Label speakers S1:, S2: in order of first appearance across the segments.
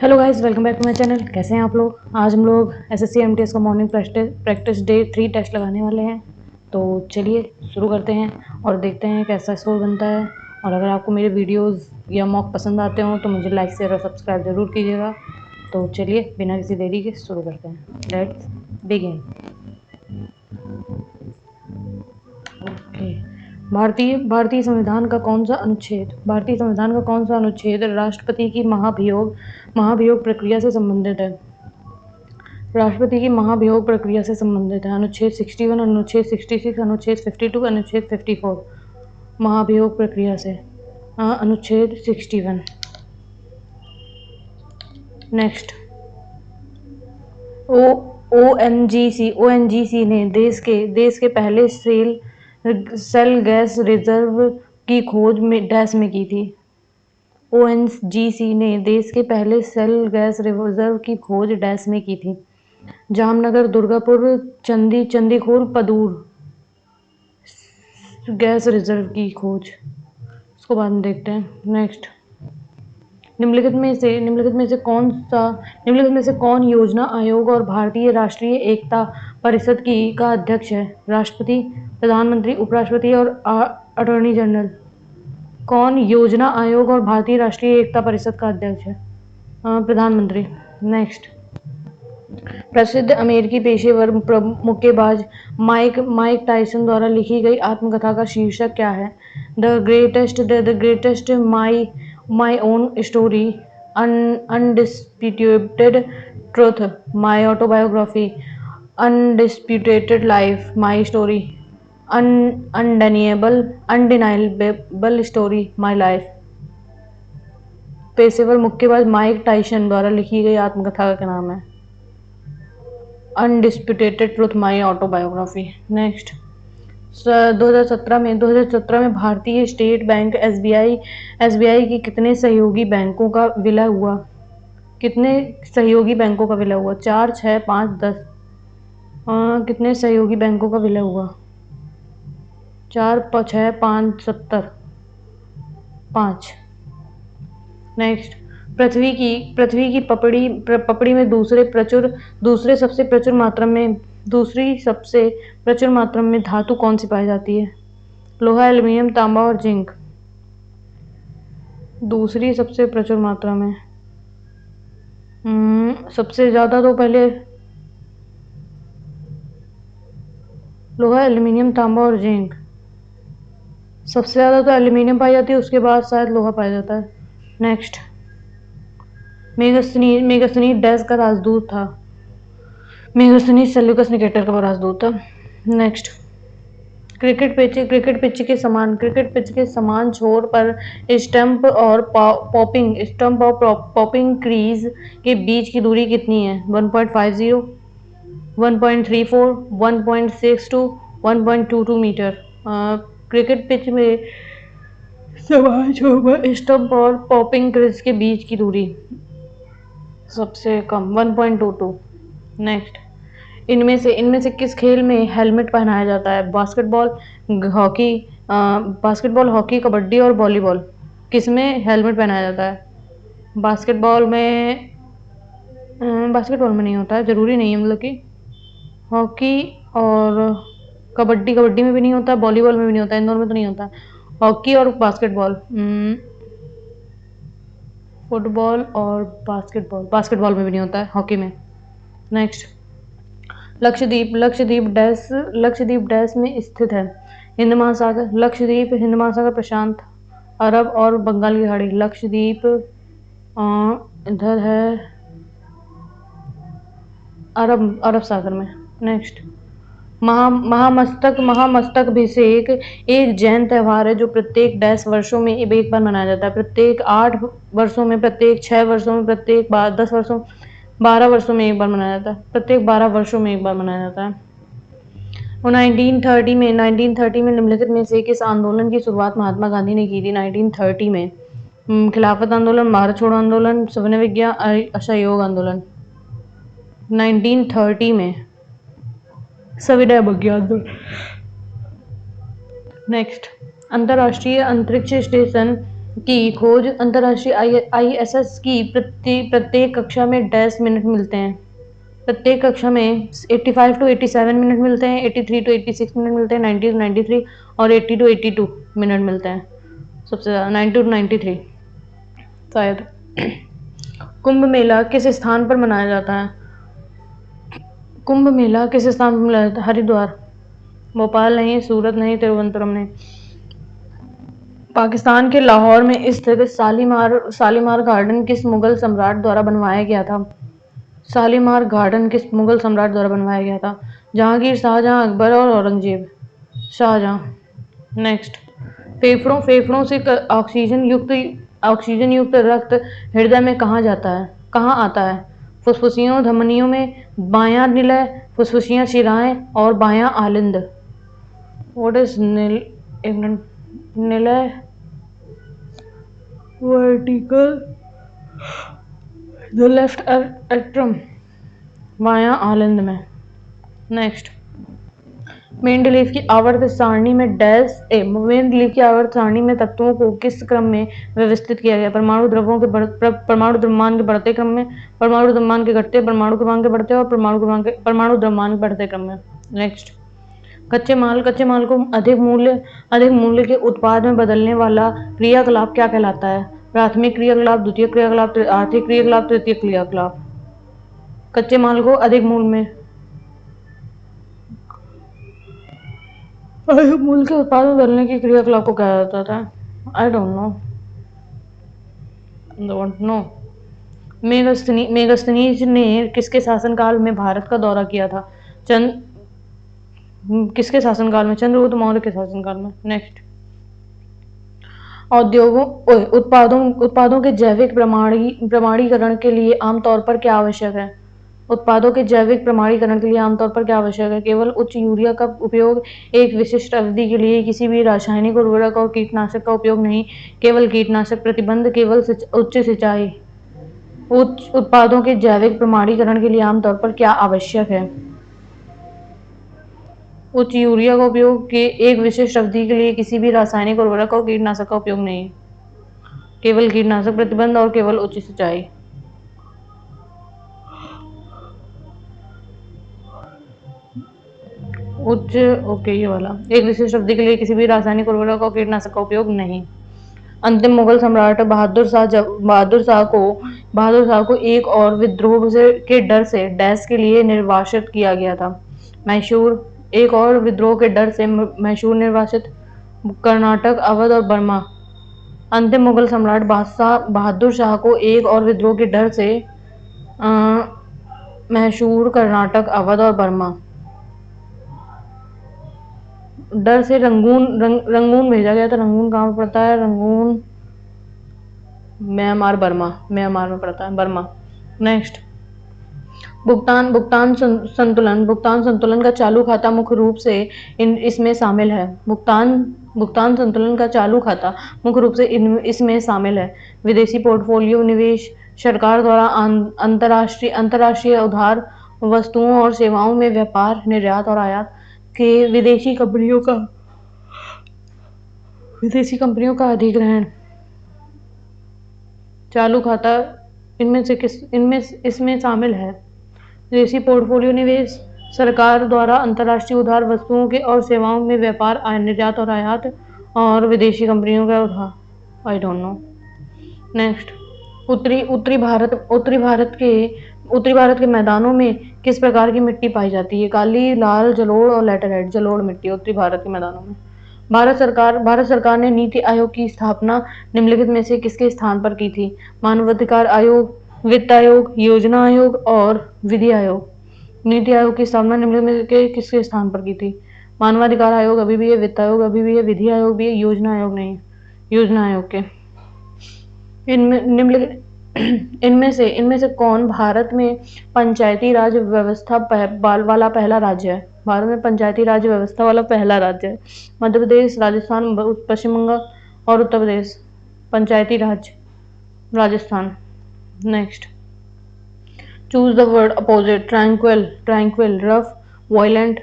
S1: Hello guys, welcome back to my channel. कैसे हैं आप लोग? आज हम लोग एसएससी एमटीएस का मॉर्निंग प्रैक्टिस डे 3 टेस्ट लगाने वाले हैं। तो चलिए शुरू करते हैं और देखते हैं कैसा स्कोर बनता है। और अगर आपको मेरे वीडियोस या मॉक पसंद आते हो तो मुझे लाइक शेयर और सब्सक्राइब ज़रूर कीजिएगा। तो चलिए बिना किसी देरी के शुरू करते हैं। Let's begin. ओके। भारतीय संविधान का कौन सा अनुच्छेद राष्ट्रपति की महाभियोग प्रक्रिया से संबंधित है? राष्ट्रपति की महाभियोग प्रक्रिया से संबंधित है। अनुच्छेद 61, अनुच्छेद 66, अनुच्छेद 52, अनुच्छेद 54। महाभियोग प्रक्रिया से अनुच्छेद 61। नेक्स्ट। ओएनजीसी ने देश के पहले सेल गैस रिजर्व की खोज में डैश में की थी। ओएनजीसी ने देश के पहले सेल गैस रिजर्व की खोज डैश में की थी। जामनगर, दुर्गापुर, चंदीखोर, पदूर गैस रिजर्व की खोज। इसको बाद में देखते हैं। नेक्स्ट। निम्नलिखित में से कौन योजना आयोग और भारतीय राष्ट्रीय एकता परिषद का अध्यक्ष है? राष्ट्रपति, प्रधानमंत्री, उपराष्ट्रपति और अटॉर्नी जनरल। कौन योजना आयोग और भारतीय राष्ट्रीय एकता परिषद का अध्यक्ष है? प्रधानमंत्री। नेक्स्ट। प्रसिद्ध अमेरिकी पेशेवर मुक्केबाज माइक टायसन द्वारा लिखी गई आत्मकथा का शीर्षक क्या है? The greatest my own story, undisputed truth, my autobiography, undisputed life, my story, undeniable story, my life. पेशेवर मुक्केबाज माइक टायसन द्वारा लिखी गई आत्मकथा का क्या नाम है? Undisputed truth, my autobiography. Next. 2017 में भारतीय स्टेट बैंक एसबीआई की कितने सहयोगी बैंकों का विलय हुआ? कितने सहयोगी बैंकों का विलय हुआ? 4, 6, 5, 10। कितने सहयोगी बैंकों का विलय हुआ? 4, 6, 5, 70, 5। नेक्स्ट। पृथ्वी की पपड़ी में दूसरी सबसे प्रचुर मात्रा में धातु कौन सी पाई जाती है? लोहा, एल्युमिनियम, तांबा और जिंक। दूसरी सबसे प्रचुर मात्रा में सबसे ज्यादा तो पहले लोहा, एल्युमिनियम, तांबा और जिंक। सबसे ज्यादा तो एल्युमिनियम पाई जाती है, उसके बाद शायद लोहा पाया जाता है। नेक्स्ट। मेगास्थनी डैश का राजदूत था? मेगास्थनी सेल्यूकस निकेटर का राजदूत था। नेक्स्ट। क्रिकेट पिच के समान छोर पर स्टंप और पॉपिंग क्रीज के बीच की दूरी कितनी है? 1.50, 1.34, 1.62, 1.22 मीटर। क्रिकेट पिच में समान छोर पर स्टंप और पॉपिंग क्रीज के बीच की दूरी सबसे कम 1.22। नेक्स्ट। इनमें से किस खेल में हेलमेट पहनाया जाता है? बास्केटबॉल, हॉकी, कबड्डी और वॉलीबॉल। किस में हेलमेट पहनाया जाता है? बास्केटबॉल में नहीं होता है, जरूरी नहीं है। मतलब कि हॉकी और कबड्डी में भी नहीं होता, वॉलीबॉल में भी नहीं होता, इन दोनों में तो नहीं होता। हॉकी और बास्केटबॉल, फुटबॉल और बास्केटबॉल में भी नहीं होता है, हॉकी में। नेक्स्ट। लक्षद्वीप डैश में स्थित है? हिंद महासागर, लक्षद्वीप, हिंद महासागर, प्रशांत, अरब और बंगाल की खाड़ी। लक्षद्वीप इधर है अरब सागर में। नेक्स्ट। महामस्तकाभिषेक एक जैन त्योहार है जो प्रत्येक डैश वर्षों में एक बार मनाया जाता है? प्रत्येक 8 वर्षों में, प्रत्येक 6 वर्षों में, प्रत्येक 10 वर्षों, 12 वर्षों में एक बार मनाया जाता है। प्रत्येक 12 वर्षों में एक बार मनाया जाता है। और 1930 में निम्नलिखित में से किस आंदोलन की शुरुआत महात्मा गांधी ने की थी? 1930 में खिलाफत आंदोलन, भारत छोड़ो आंदोलन, सविनय विज्ञान, असहयोग आंदोलन। 1930 में सविनय विज्ञान आंदोलन। नेक्स्ट। अंतर्राष्ट्रीय अंतरिक्ष स्टेशन की खोज अंतर्राष्ट्रीय आईएसएस की प्रत्येक कक्षा में डैश मिनट मिलते हैं। प्रत्येक कक्षा में 85 टू 87 मिनट मिलते हैं, 83 टू 86 मिनट मिलते हैं, 90 टू 93 और 80 टू 82 मिनट मिलते हैं। सबसे ज़्यादा 90 टू 93 शायद। कुंभ मेला किस स्थान पर मनाया जाता है? कुंभ मेला किस स्थान पर मनाया जाता है? हरिद्वार। भोपाल नहीं, सूरत नहीं, तिरुवनंतपुरम नहीं। पाकिस्तान के लाहौर में स्थित शालीमार गार्डन किस मुगल सम्राट द्वारा बनवाया गया था? शालीमार गार्डन किस मुगल सम्राट द्वारा बनवाया गया था? जहांगीर, शाहजहां, अकबर और औरंगजेब। शाहजहां। नेक्स्ट। फेफड़ों से ऑक्सीजन युक्त रक्त हृदय में कहाँ आता है? फुसफुसियों, धमनियों में, बायां निलय, फुसफुसियां, शिराएं और बायां आलिंद। व्हाट इज निलय? वर्टिकल, द लेफ्ट एट्रम, बायां आलिंद में। नेक्स्ट। मेंडलीव की आवर्त सारणी में तत्वों को किस क्रम में व्यवस्थित किया गया? परमाणु द्रव्यमान के बढ़ते क्रम में, परमाणु द्रव्यमान के घटते, परमाणु क्रमांक के बढ़ते और परमाणु द्रव्यमान के बढ़ते क्रम में। नेक्स्ट। कच्चे माल को अधिक मूल्य के उत्पाद में बदलने वाला क्रियाकलाप क्या कहलाता है? प्राथमिक क्रियाकलाप, द्वितीयक क्रियाकलाप, आर्थिक क्रियाकलाप, तृतीयक क्रियाकलाप। कच्चे माल को अधिक मूल्य के उत्पाद में बदलने की क्रियाकलाप को कहा जाता था। I don't know. मेगास्थनीज ने किसके शासनकाल में भारत का दौरा किया था? किसके शासनकाल में? चंद्रगुप्त मौर्य के शासनकाल में। नेक्स्ट। उत्पादों के जैविक प्रमाणीकरण के लिए आमतौर पर क्या आवश्यक है? उत्पादों के जैविक प्रमाणीकरण के लिए आमतौर पर क्या आवश्यक है? केवल उच्च यूरिया का उपयोग, एक विशिष्ट अवधि के लिए किसी भी रासायनिक उर्वरक और कीटनाशक का उपयोग नहीं, केवल कीटनाशक प्रतिबंध, केवल उच्च सिंचाई। उच्च उत्पादों के जैविक प्रमाणीकरण के लिए आमतौर पर क्या आवश्यक है? उच्च यूरिया का उपयोग, के एक विशिष्ट अवधि के लिए किसी भी रासायनिक उर्वरक और कीटनाशक का उपयोग नहीं, केवल कीटनाशक प्रतिबंध और केवल उच्च सिंचाई। ओके, ये वाला एक विशिष्ट अवधि के लिए किसी भी रासायनिक उर्वरक और कीटनाशक का उपयोग नहीं। अंतिम मुगल सम्राट बहादुर शाह को एक और विद्रोह के डर से डैश के लिए निर्वासित किया गया था? मैसूर। एक और विद्रोह के डर से मैसूर निर्वासित, कर्नाटक, अवध और बर्मा। अंतिम मुगल सम्राट बहादुर शाह को एक और विद्रोह के डर से मैसूर, कर्नाटक, अवध और बर्मा। डर से रंगून भेजा गया था। रंगून कहाँ पर पड़ता है? रंगून म्यांमार, म्यांमार में पड़ता है, बर्मा। नेक्स्ट। भुगतान संतुलन का चालू खाता मुख्य रूप से इसमें शामिल है। भुगतान संतुलन का चालू खाता मुख्य रूप से इसमें शामिल है। विदेशी पोर्टफोलियो निवेश, सरकार द्वारा अंतर्राष्ट्रीय उधार, वस्तुओं और सेवाओं में व्यापार, निर्यात और आयात के विदेशी कंपनियों का अधिग्रहण। चालू खाता इसमें शामिल है। विदेशी पोर्टफोलियो निवेश, सरकार द्वारा अंतर्राष्ट्रीय उधार, वस्तुओं के और सेवाओं में व्यापार, निर्यात और आयात और विदेशी कंपनियों का उधार। I don't know. नेक्स्ट। उत्तरी भारत के मैदानों में किस प्रकार की मिट्टी पाई जाती है? काली, लाल, जलोढ़ और लैटेराइट। जलोढ़ मिट्टी उत्तरी भारत के मैदानों में। भारत सरकार ने नीति आयोग की स्थापना निम्नलिखित में से किसके स्थान पर की थी? मानवाधिकार आयोग, वित्त आयोग, योजना आयोग और विधि आयोग। नीति आयोग की स्थापना निम्नलिखित में से किसके स्थान पर की थी? मानवाधिकार आयोग अभी भी है, वित्त आयोग अभी भी है, विधि आयोग भी है, योजना आयोग नहीं। योजना आयोग के इनमें से कौन भारत में पंचायती राज व्यवस्था वाला पहला राज्य है? भारत में पंचायती राज व्यवस्था वाला पहला राज्य है मध्य प्रदेश, राजस्थान, पश्चिम बंगाल और Uttar Pradesh. Panchayati Raj, Rajasthan. Next. Choose the word opposite. Tranquil, rough, violent,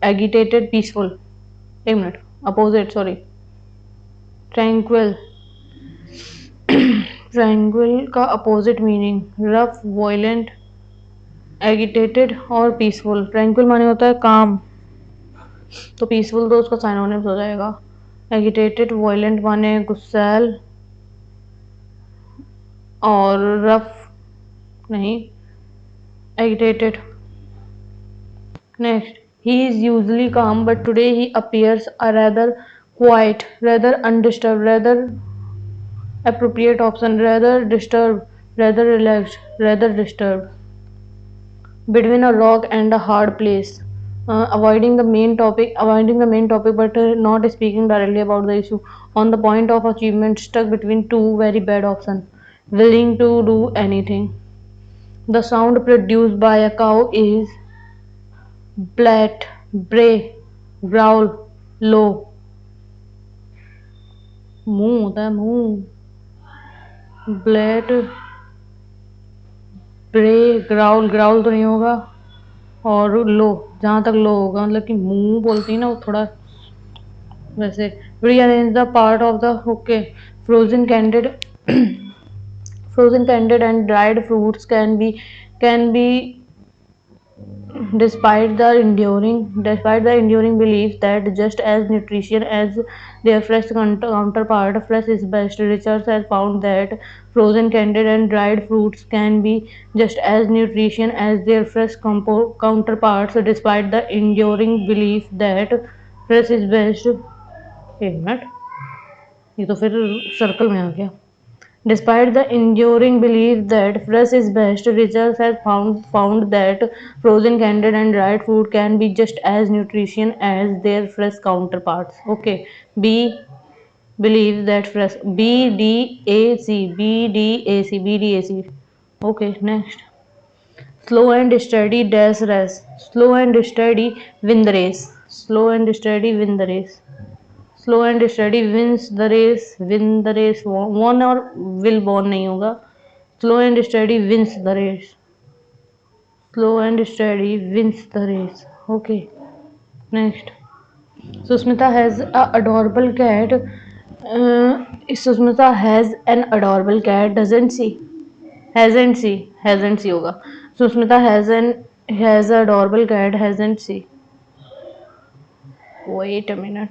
S1: agitated, peaceful. एक minute. Opposite, sorry. Tranquil, triangle का opposite meaning, rough, violent, agitated और पीसफुल। ट्रायंगल माने होता है काम, तो पीसफुल तो उसका साइनोनिम्स हो जाएगा। एगिटेटेड, वायलेंट माने गुस्सैल, और रफ नहीं, एगिटेटेड। Next, he is usually calm but today he appears a rather quiet, rather undisturbed, rather appropriate option, rather disturbed, rather relaxed, rather disturbed. Between a rock and a hard place. Avoiding the main topic but not speaking directly about the issue. On the point of achievement, stuck between two very bad options. Willing to do anything. The sound produced by a cow is blat, bray, growl, low. मुंह होता है मुंह, ब्लेट, ब्रे, growl, growl तो नहीं होगा, और लो, जहाँ तक लो होगा मतलब कि मुंह बोलती है ना वो थोड़ा वैसे। Rearrange the part of the, okay. Frozen candid, frozen candied and dried fruits can be despite the enduring belief that just as nutritious as their fresh counterpart, fresh is best. Research has found that frozen candied and dried fruits can be just as nutritious as their fresh counterparts, despite the enduring belief that fresh is best. एक minute, ये तो फिर circle में आ गया। Despite the enduring belief that fresh is best, research has found that frozen, candied, and dried food can be just as nutritious as their fresh counterparts. Okay, B believes that fresh. BDAC. Okay, next. Slow and steady dash race. Slow and steady win the race. Slow and steady win the race. Slow and steady wins the race, win the race, won और will born नहीं होगा। Slow and steady wins the race, slow and steady wins the race. Okay, next. Sushmita has a adorable cat, Sushmita has an adorable cat doesn't she, hasn't she होगा। Sushmita has adorable cat hasn't she. Wait a minute,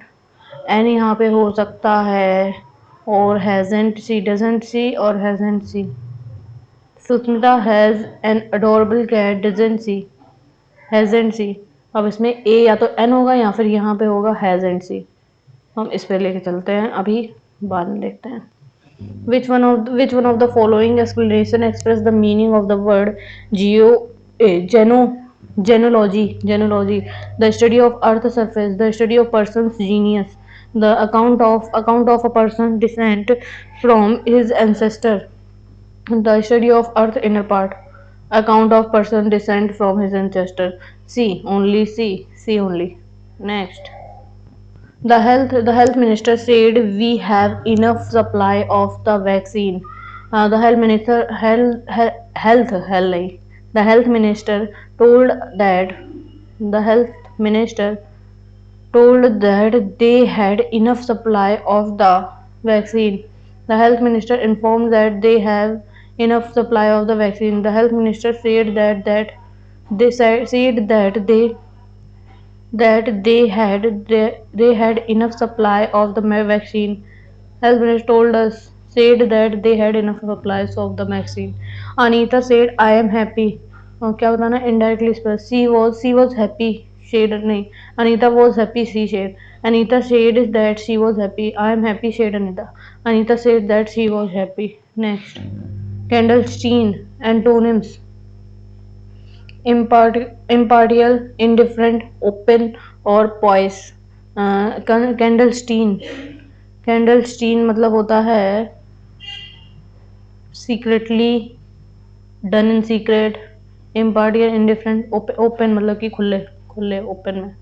S1: an यहाँ पे हो सकता है, और hasn't C, doesn't she और hasn't she. Sushmita has an adorable cat doesn't she, hasn't she. अब इसमें ए या तो एन होगा या फिर यहाँ पे होगा हैजेंट सी। हम इस पे लेके चलते हैं, अभी बाद में देखते हैं। Which one of the following explanation express the meaning of the word geo geno genealogy, the study of earth surface, the study of person's genius, the account of a person's descent from his ancestor, the study of earth inner part, account of person descent from his ancestor. C only. Next. The health minister said we have enough supply of the vaccine. The health minister the health minister told that the health minister told that they had enough supply of the vaccine. The health minister informed that they have enough supply of the vaccine. The health minister said that they had enough supply of the vaccine. Health minister told us said that they had enough supplies of the vaccine. Anita said, "I am happy." क्या बताना indirectly express. She was happy. Shade नहीं. Anita was happy. She said. Anita said that she was happy. I am happy. Said Anita. Anita said that she was happy. Next. Candlestein antonyms: impartial, indifferent, open और poise. कैंडलस्टीन मतलब होता है secretly, done in secret, impartial, indifferent, open मतलब कि खुले खुले open में।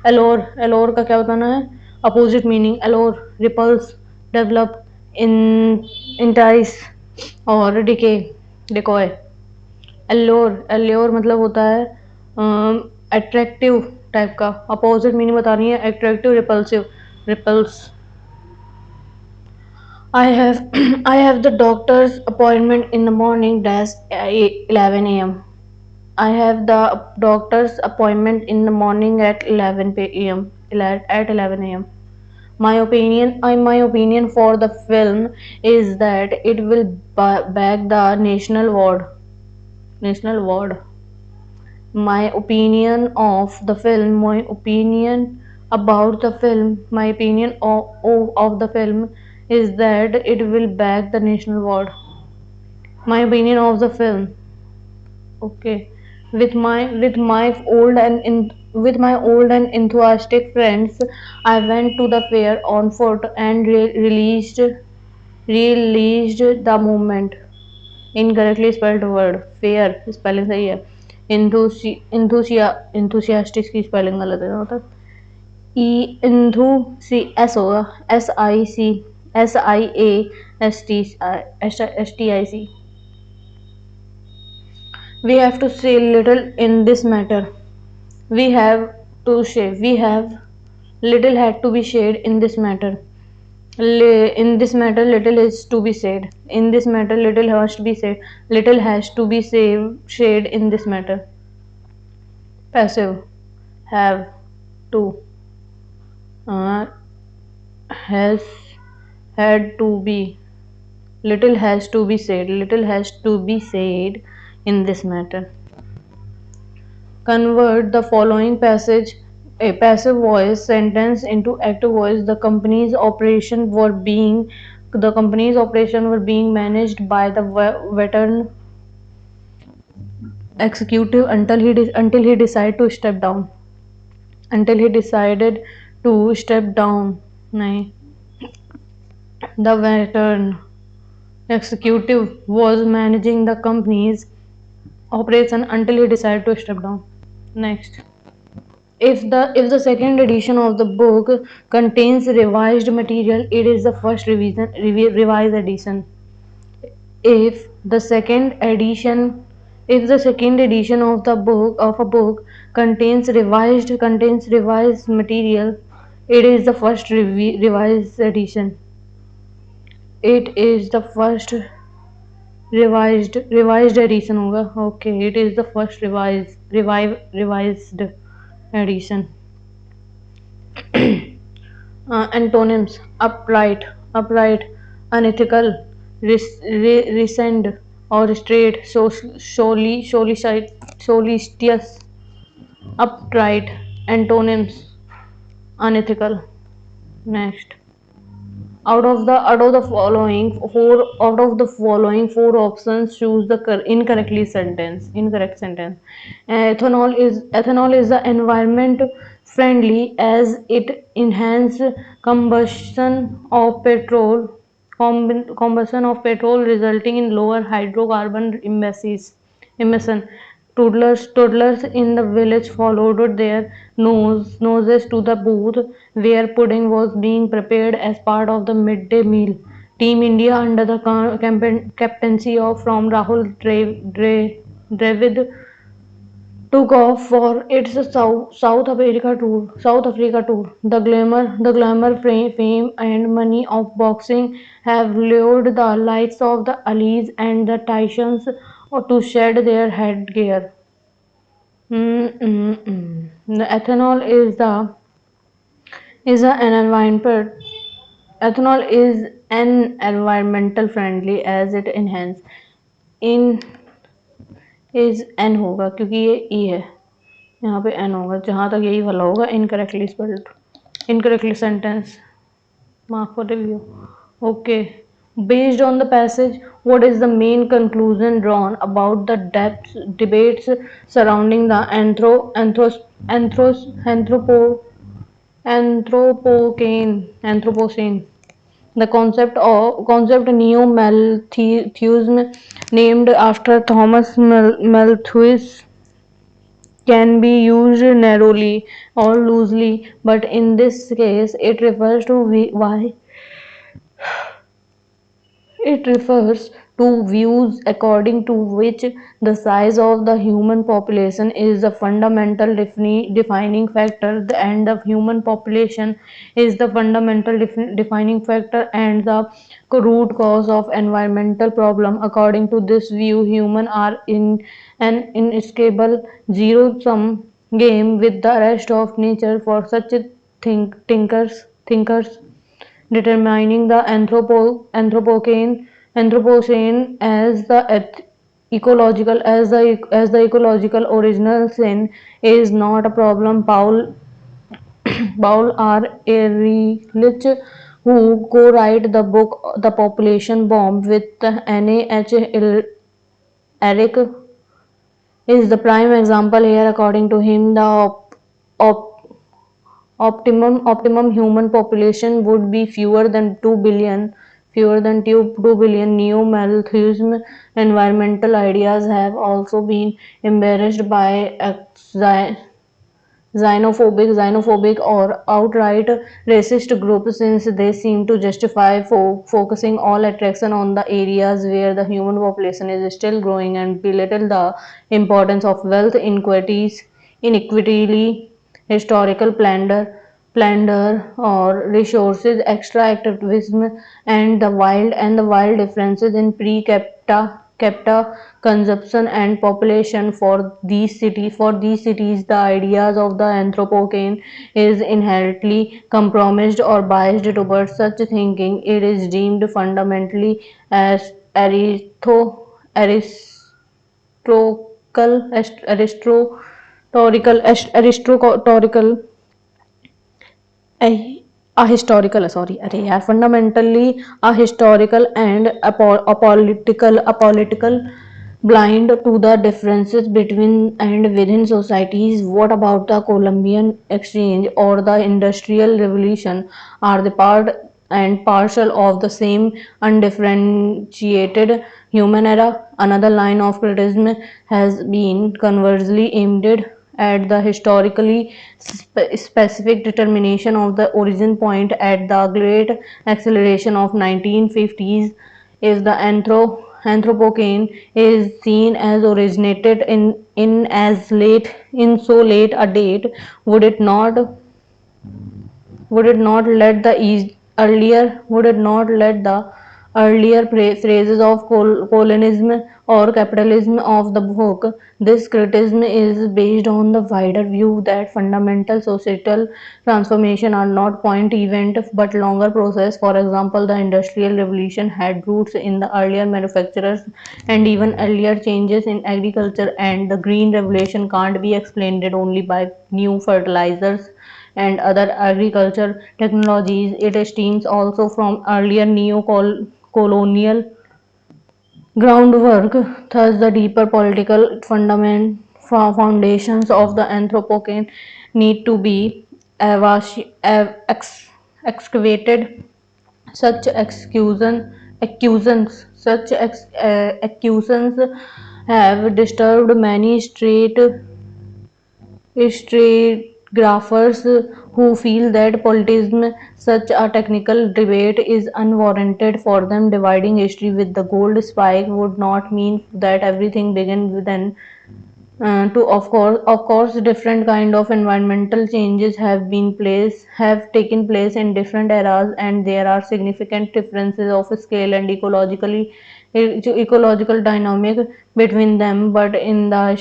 S1: एलोर का क्या बताना है? Opposite meaning, allure repulse, develop, entice और डिकॉय। एल्योर मतलब होता है अट्रैक्टिव टाइप का। अपोजिट मीनिंग बतानी है, attractive, repulsive, repulse. I have I have the doctor's appointment in the morning dash 11 a.m. I have the doctor's appointment in the morning at 11 a.m. at 11 a.m. My opinion for the film is that it will back the national ward. My opinion about the film, my opinion of the film is that it will back the national ward. My opinion of the film. Okay. With my old and enthusiastic friends, I went to the fair on foot and released the movement. Incorrectly spelled word fair spelling सही है enthusiastic की spelling गलत है मतलब ई इंथु C S होगा SIASTIASTIC. We have to say little in this matter. We have little had to be shared in this matter. In this matter, little is to be said. In this matter, little has to be said. Little has to be shared in this matter. Passive. Have to. Uh, has had to be. Little has to be said. Little has to be said in this matter. Convert the following passage a passive voice sentence into active voice. The company's operation were being managed by the veteran executive until he decided to step down. Until he decided to step down. नहीं, the veteran executive was managing the company's operation until he decided to step down. Next. If the second edition of the book contains revised material, it is the first revised edition. If the second edition if the second edition of a book contains revised material, it is the first revised edition. It is the first revised edition होगा. Okay, it is the first revised edition. Antonyms: upright, unethical, rescinded or straight, solicitous. Upright. Antonyms: unethical. Next. Out of the following four options, choose the incorrect sentence. Ethanol is the environment friendly as it enhance combustion of petrol combustion of petrol resulting in lower hydrocarbon emission. Toddlers in the village followed their noses to the booth where pudding was being prepared as part of the midday meal. Team India, under the captaincy of from Rahul Dravid, took off for its South Africa tour. The glamour, fame, and money of boxing have lured the likes of the Alis and the Titans to shed their headgear. The ethanol is an environmental friendly as it enhance in is n होगा क्योंकि ये e है यहाँ पे n होगा जहाँ तक यही वाला होगा incorrectly spelled incorrectly sentence mark for review. Okay, based on the passage, what is the main conclusion drawn about the debates surrounding the Anthropocene? The concept neo-Malthusism, named after Thomas Malthus, can be used narrowly or loosely, but in this case, it refers to views according to which the size of the human population is the fundamental defining factor, and the human population is the fundamental defining factor, and the root cause of environmental problem. According to this view, humans are in an inescapable zero-sum game with the rest of nature. For such thinkers, determining the Anthropocene as the ecological original sin is not a problem. Paul R. Ehrlich, who co-wrote the book The Population Bomb with N. A. H. Eric, is the prime example here. According to him, the op- optimum human population would be fewer than 2 billion. Neo-Malthusism environmental ideas have also been embraced by xenophobic or outright racist groups, since they seem to justify focusing all attention on the areas where the human population is still growing and belittle the importance of wealth inequity, historical plunder or resources extractivism, and the wild differences in per capita consumption and population for these cities. The ideas of the Anthropocene is inherently compromised or biased towards such thinking. It is deemed fundamentally as aristotle aristotorical fundamentally ahistorical and apolitical, blind to the differences between and within societies. What about the Columbian Exchange or the Industrial Revolution are the part and parcel of the same undifferentiated human era? Another line of criticism has been conversely aimed at the historically specific determination of the origin point at the great acceleration of 1950s. If the Anthropocene is seen as originated in so late a date, would it not would it not let the earlier phrases of colonialism or capitalism of the book? This criticism is based on the wider view that fundamental societal transformation are not point event but longer process. For example, the Industrial Revolution had roots in the earlier manufacturers and even earlier changes in agriculture, and the Green Revolution can't be explained only by new fertilizers and other agriculture technologies. It stems also from earlier neo-colonial groundwork. Thus, the deeper political foundations of the Anthropocene need to be excavated. Such accusations have disturbed many stratigraphers who feel that politicizing such a technical debate is unwarranted. For them, dividing history with the gold spike would not mean that everything began then. Of course, different kind of environmental changes have taken place in different eras, and there are significant differences of scale and ecological dynamic between them. But in the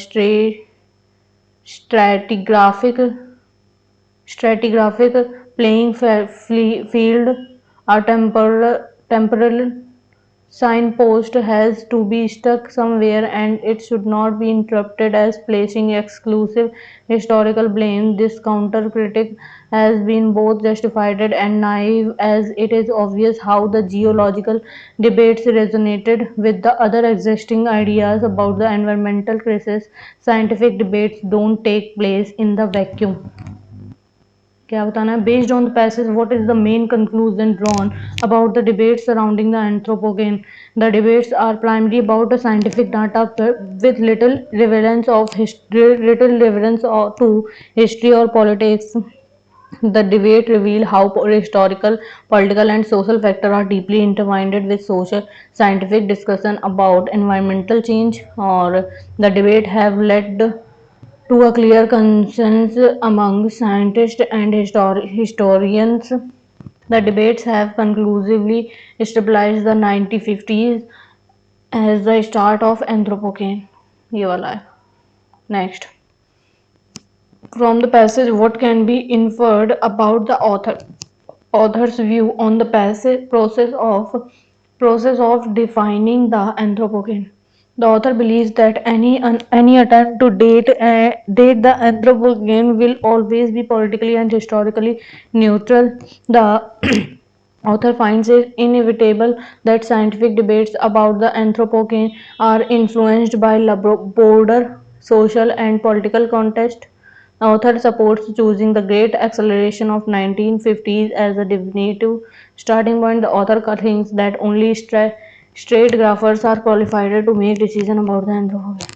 S1: stratigraphic stratigraphic playing field, a temporal signpost has to be stuck somewhere, and it should not be interpreted as placing exclusive historical blame. This counter critic has been both justified and naive, as it is obvious how the geological debates resonated with the other existing ideas about the environmental crisis. Scientific debates don't take place in the vacuum. क्या बताना है? Based on the passage, what is the main conclusion drawn about the debates surrounding the Anthropocene? The debates are primarily about the scientific data with little relevance to history or politics. The debate revealed how historical, political, and social factors are deeply intertwined with social scientific discussion about environmental change. Or the debate have led to a clear consensus among scientists and historians The debates have conclusively established the 1950s as the start of Anthropocene. ये वाला है. Next. From the passage, what can be inferred about the author's view on the process of defining the Anthropocene? The author believes that any attempt to date the Anthropocene will always be politically and historically neutral. The author finds it inevitable that scientific debates about the Anthropocene are influenced by broader social and political context. The author supports choosing the Great Acceleration of 1950s as a definitive starting point. The author thinks that only straight graphers are qualified to make decisions about the Anthropocene.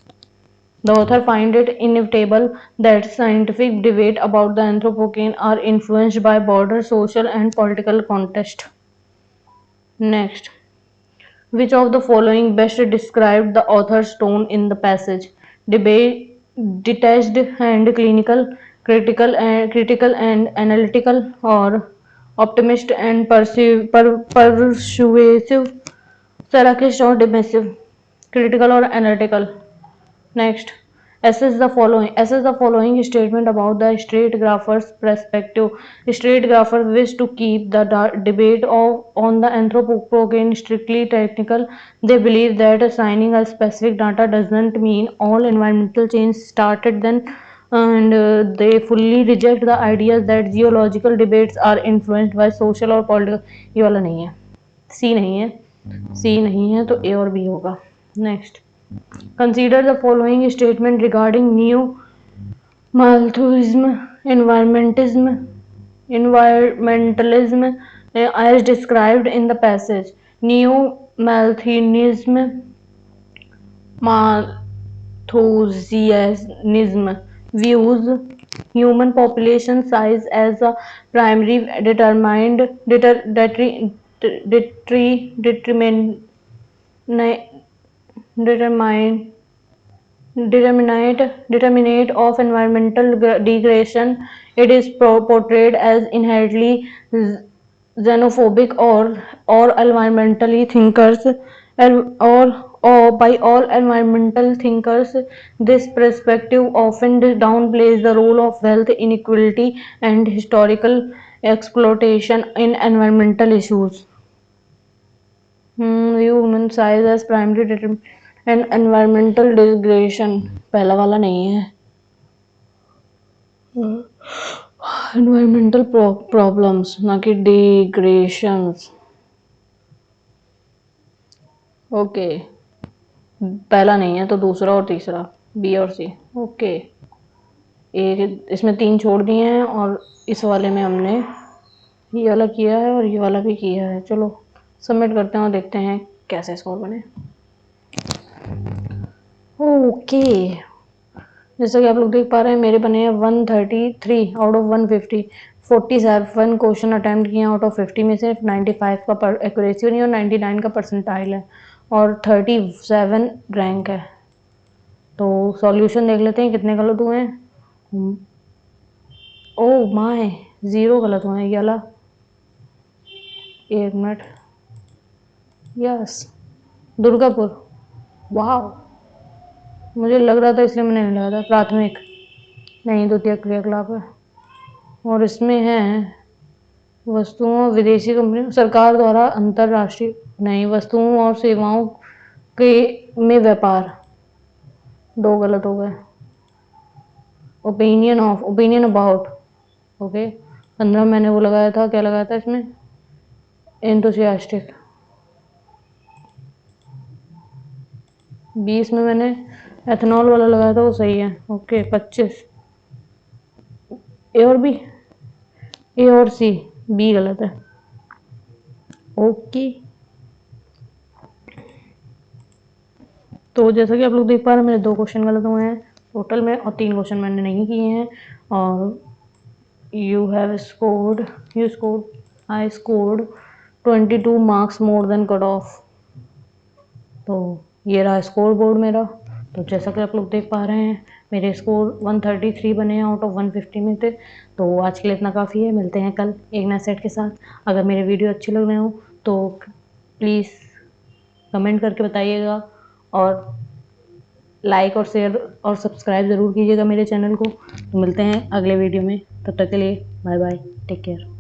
S1: The author finds it inevitable that scientific debate about the Anthropocene are influenced by broader social and political context. Next, which of the following best described the author's tone in the passage? Debate, detached and critical and analytical, or optimist and persuasive, sarcastic or dismissive, critical or analytical. Next, assess the following statement about the straight-grapher's perspective. Straight-graphers wish to keep the debate on the Anthropocene strictly technical. They believe that assigning a specific data doesn't mean all environmental change started then, and they fully reject the ideas that geological debates are influenced by social or political. ये वाला नहीं है, सी नहीं है, सी नहीं है तो ए और बी होगा. Next, consider the following statement regarding new Malthuism, environmentalism as described in the passage. Neo Malthusianism views human population size as a primary determinant determinate of environmental degradation. It is portrayed as inherently xenophobic or environmentally thinkers or by all environmental thinkers. This perspective often downplays the role of wealth inequality and historical exploitation in environmental issues. Human size as primary determinant and environmental degradation पहला वाला नहीं है. environmental problems ना कि degradations. Okay, पहला नहीं है तो दूसरा और तीसरा बी और सी. ओके, एक इसमें 3 छोड़ दिए हैं और इस वाले में हमने ये वाला किया है और ये वाला भी किया है. चलो सबमिट करते हैं और देखते हैं कैसे स्कोर बने. ओके, जैसा कि आप लोग देख पा रहे हैं मेरे बने हैं 133 आउट ऑफ 150. 47 क्वेश्चन अटेम्प्ट किए आउट ऑफ 50 में से 95 का एक्यूरेसी नहीं और 99 का परसेंटाइल है और 37 रैंक है. तो सॉल्यूशन देख लेते हैं कितने गलत हुए हैं. ओ माय, 0 गलत हुए हैं. ये वाला 1 मिनट. यस, दुर्गापुर. वाह, मुझे लग रहा था इसलिए मैंने नहीं लगा था. प्राथमिक नहीं, द्वितीय क्रियाकलाप है. और इसमें है वस्तुओं विदेशी कंपनी सरकार द्वारा अंतरराष्ट्रीय नहीं, वस्तुओं और सेवाओं के में व्यापार. 2 गलत हो गए. Opinion about. ओके, 15 मैंने वो लगाया था, क्या लगाया था इसमें, एंथुसियास्टिक. 20 में मैंने एथेनॉल वाला लगाया था, वो सही है. ओके, 25 ए और बी, ए और सी, बी गलत है. ओके, तो जैसा कि आप लोग देख पा रहे हैं मेरे 2 क्वेश्चन गलत हुए हैं टोटल में और 3 क्वेश्चन मैंने नहीं किए हैं. और I scored 22 marks more than cut off. तो ये रहा स्कोर बोर्ड मेरा. तो जैसा कि आप लोग देख पा रहे हैं, मेरे स्कोर 133 बने हैं आउट ऑफ 150 में थे। तो आज के लिए इतना काफ़ी है, मिलते हैं कल एक नए सेट के साथ। अगर मेरे वीडियो अच्छे लग रहे हो तो प्लीज़ कमेंट करके बताइएगा, और लाइक और शेयर और सब्सक्राइब ज़रूर कीजिएगा मेरे चैनल को। तो मिलते हैं अगले वीडियो में, तब तक के लिए बाय बाय, टेक केयर।